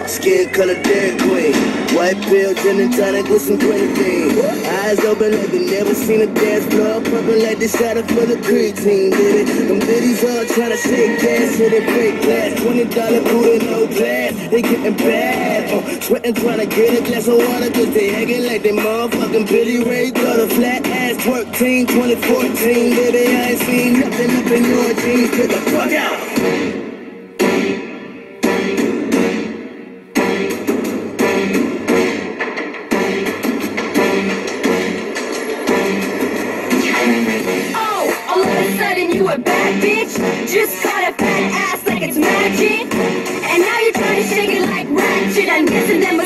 Skin color Dairy Queen. White pill, gin and tonic with some grenadine. Eyes open like they never seen a dance floor. Purple like they shot up for the creatine, baby. Them biddies all tryna shake gas, hit it break glass. $20 Buddha, no glass. They getting bad. Sweating tryna get a glass of water, cause they acting like they motherfucking Billy Ray. Got a flat ass twerk team, 2014, baby. I ain't seen nothing up in your jeans. Get the fuck out. You a bad bitch, just caught a fat ass like it's magic. And now you're trying to shake it like ratchet. I'm guessing them